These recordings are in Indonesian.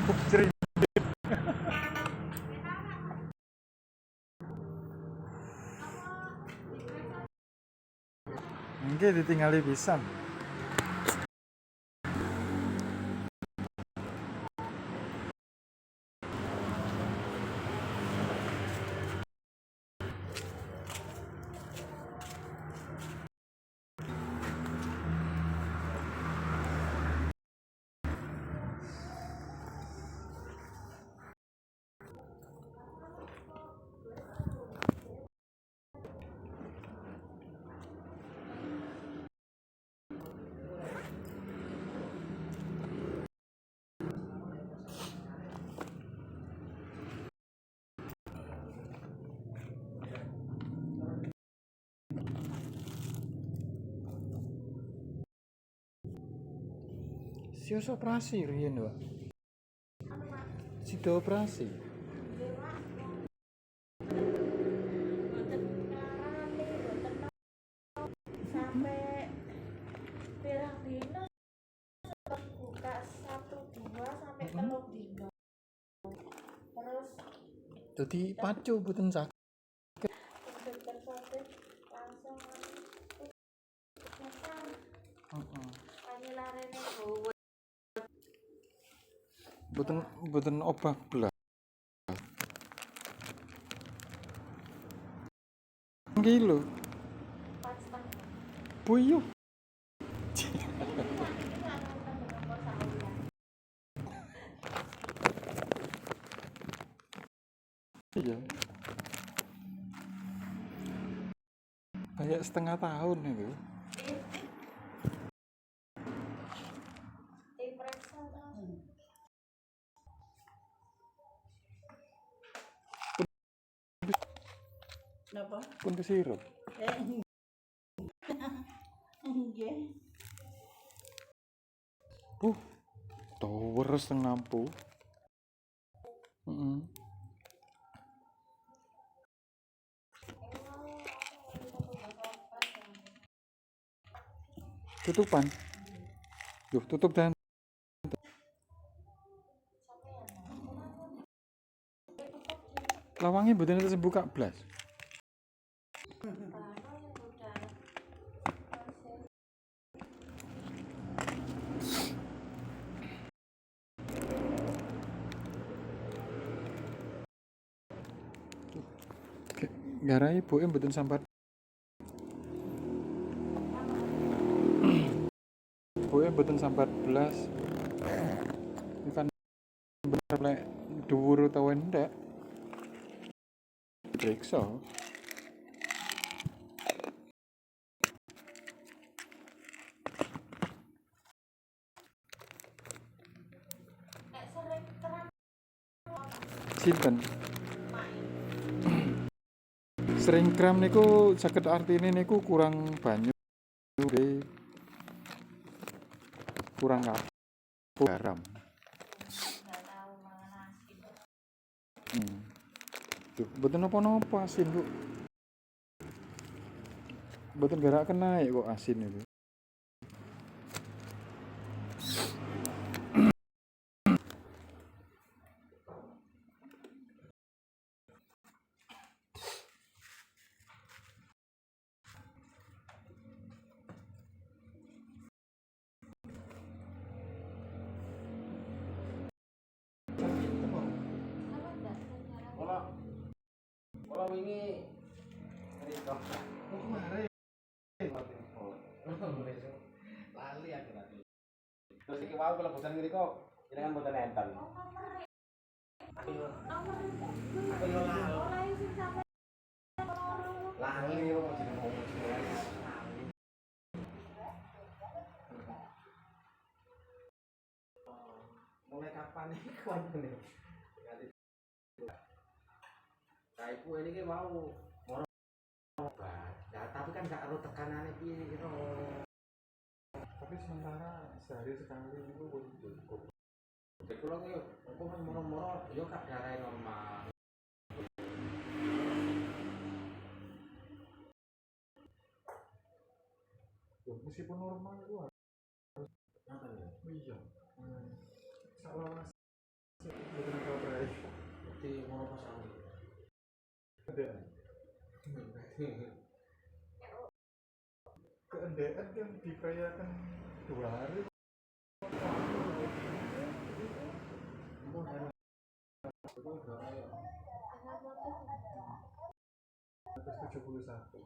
Cering. Nggih ditinggali pisan. Sios operasi riyen, Pak. Sido operasi. Sampai pirang dino buka 1 2 sampai 3 dino. Terus Dadi pacu mboten sakit. dokter Sophie langsung Heeh. larene gowo. Mboten obah belas. Kilo. 4,5. Buyuh. Iya. Kayak setengah tahun itu. Napa? Pun kesirup. Nggih. Tower setengah nampu. Heeh. Tutupan. Duh, tutup dan lawangnya mboten terus buka blas. Garai ibuke mboten sambat. Ibuke mboten sambat blas. Kan bener lek dhuwur utawa ndak. Periksa. Sinten? Sering kram niku saged artine niku kurang banyu, kurang garam. Duh, mboten napa-napa asin, Bu. Mboten garak naik kok asin itu. Kalau wingi riko. Kemarin lali aku tadi. Terus iki wau kalau bosan ngriko jenengan mboten enten. Ayo lali yo jeneng ngomong lali. Mulai kapan iki kontene? Ibu ini ki mau moro obat. Nah, tapi kan gak ero tekanane piye kira. Tapi sementara sehari sekali itu cukup. Kula ki apa kan moro-moro yo gak darah normal. Ya, meskipun normal itu harus Ngaten ya. iya. Salah keadaan. Keadaan kan diperayakan 2 hari. Terus 71.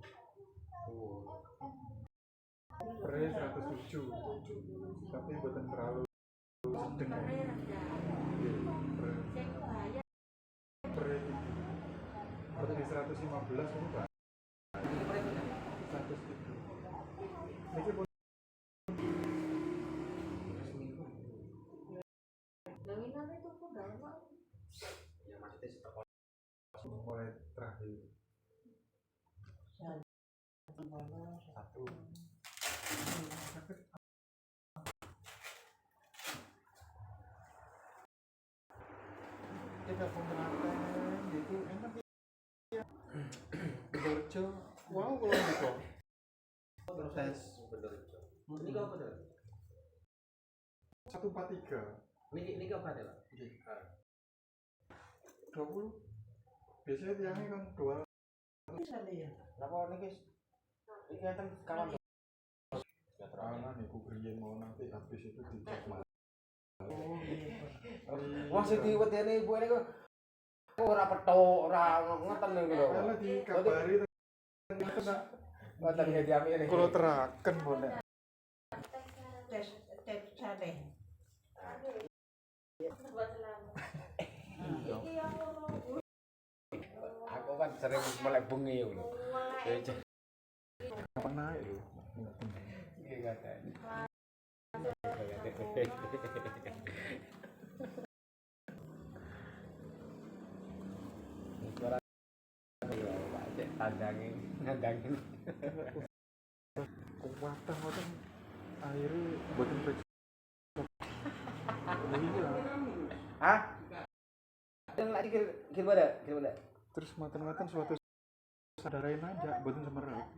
Per 107. Tapi bukan terlalu sedeng. Per seperti 115 itu Pak. 107. Niki pun Ya maksudnya setelah mulai terakhir. Satu. Kita pemerataan itu enak ya. Bekerja, wow kalau gitu. proses bener. Ini kau apa tuh? 143. Ini kau apa tuh? 20. Biasanya tiangnya kan 2. Kenapa ini guys? Ini kan kawan. Terangan nih, kubriyen mau nanti habis itu dicek mas. Oh iya. Wah sih tiwet ini ibu ini kok ora petok, ora ngeten niku lho. Kalau dikabari ternyata Ngoten nggih diami ini. kalau teraken boleh. tes sate. Buat selamat. Iki yang ngono. Aku kan sering melek bengi lho. Kapan naik lho? Iki kata. Ngandangin. Kuwatan akhirnya buatin periksa. Iya. Hah? Dan lagi gimana? Terus makan suatu sadarain aja, buatin semerap.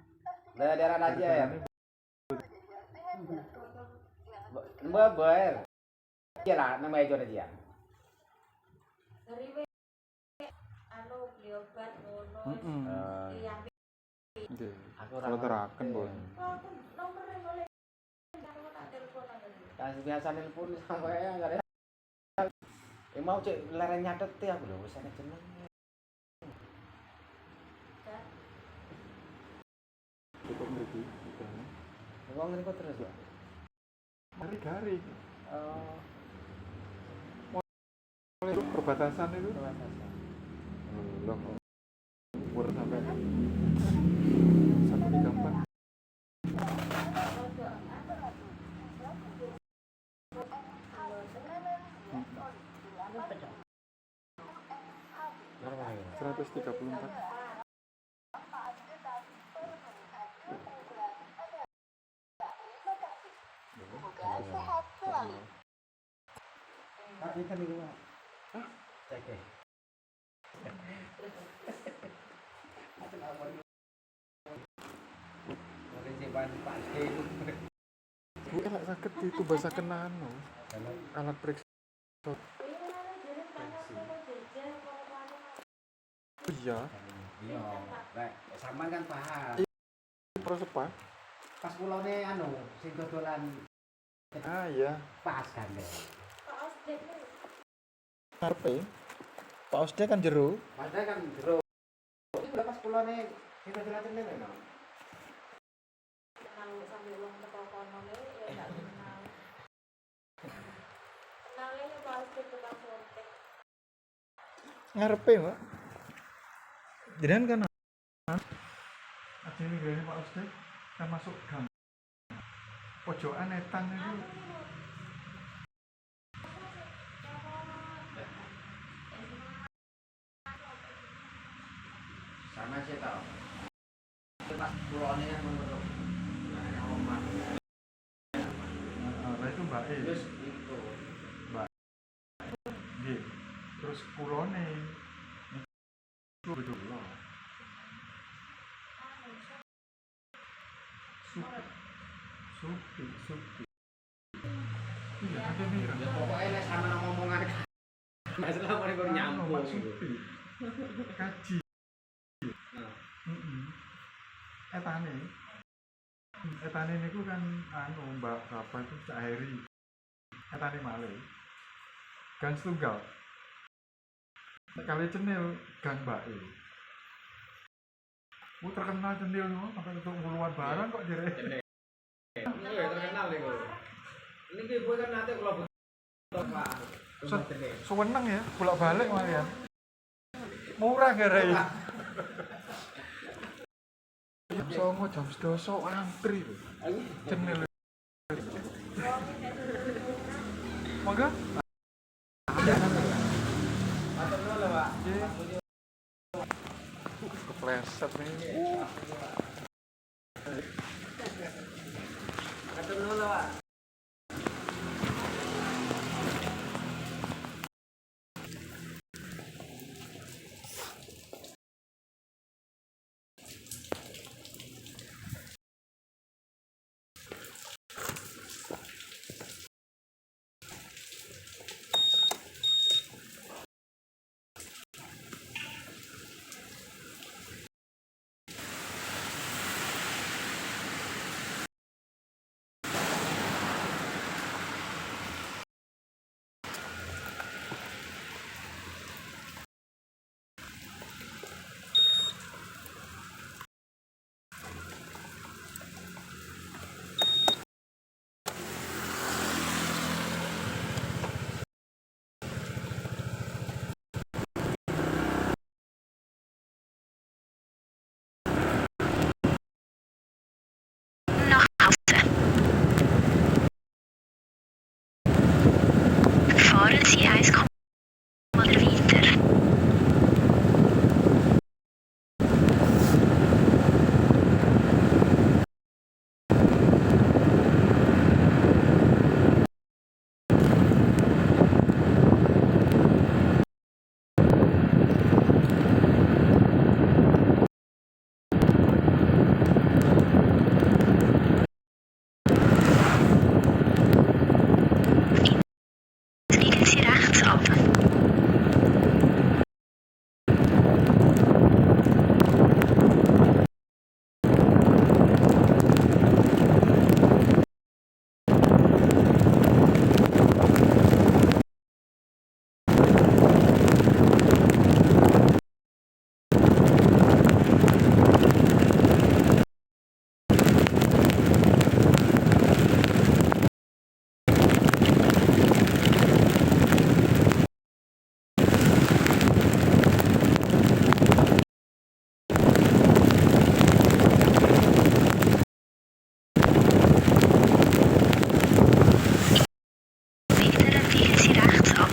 Daerah aja ya. Mbak Boer. Iya lah, namanya Jodoh dia. Dari anu beli obat ngono. Iya. Oke. Aku Kalau teraken boleh. Nomornya boleh. Kalau tak telepon aja. Biasa nelpon sampai enggak ada. Mau cek lereng nyatet ya aku lho wis ana jeneng. Cukup ngerti. Wong ngene kok terus, Pak. Garing. Oh, Mulai perbatasan itu. Loh. Umur sampai 134. berapa ya? 134. Tapi kan itu, Pak. Cek deh. Boleh simpan pasti. Bu elak sakit itu bahasa kenaan no. Alat periksa. Iya. Iya, rek sampean kan paham. Proses apa? Pas kulone anu sing dodolan Ah iya. pas kan deh. Ngarepe. Pak Osde kan jero. Padahal kan jero. Iki lho pas kulone sing dodolan tene memang. Kenal sambil uang teko kono ya enggak kenal. Kenalnya ya pasti tukang sortek. Ngarepe, Mbak. Jenengan kan aja ini gini Pak Osde kan masuk gang. Pojokan etan itu. Sama sih tau. Pas kulone kan menurut. Nah, omah. Nah itu Mbak E. Terus itu. Nggih. Terus kulone itu betul loh. Supi. Iya, ada mirip. Ya pokoknya nek sama ngomongan masalah mereka nyambung. Supi. Kaji. Heeh. Etane. Etane niku kan anu Mbak apa itu Cak Heri. Etane malih. Gang Setunggal. Kali Cenil Gang Mbak E. Terkenal Cenil no, sampai untuk puluhan barang kok jere. Ini ya terkenal nih kok. Ini ibu kan nanti kalau butuh Pak. Sewenang ya, bolak-balik malian. Murah gara ya. Songo jam 12 antri lho. Cenil. Mangga? Atau dulu Pak. Kepleset nih. Atau dulu Pak. Nach Hause. Fahren Sie 1,0 weiter. Biegen Sie rechts ab. Biegen Sie rechts ab. Rechts ab.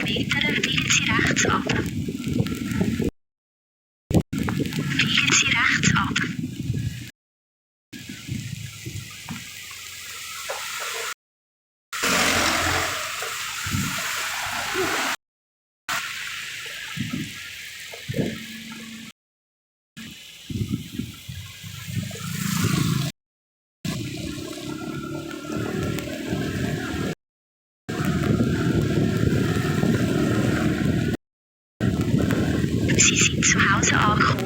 Biegen Sie rechts ab. Biegen Sie rechts ab. Sie sind zu Hause angekommen.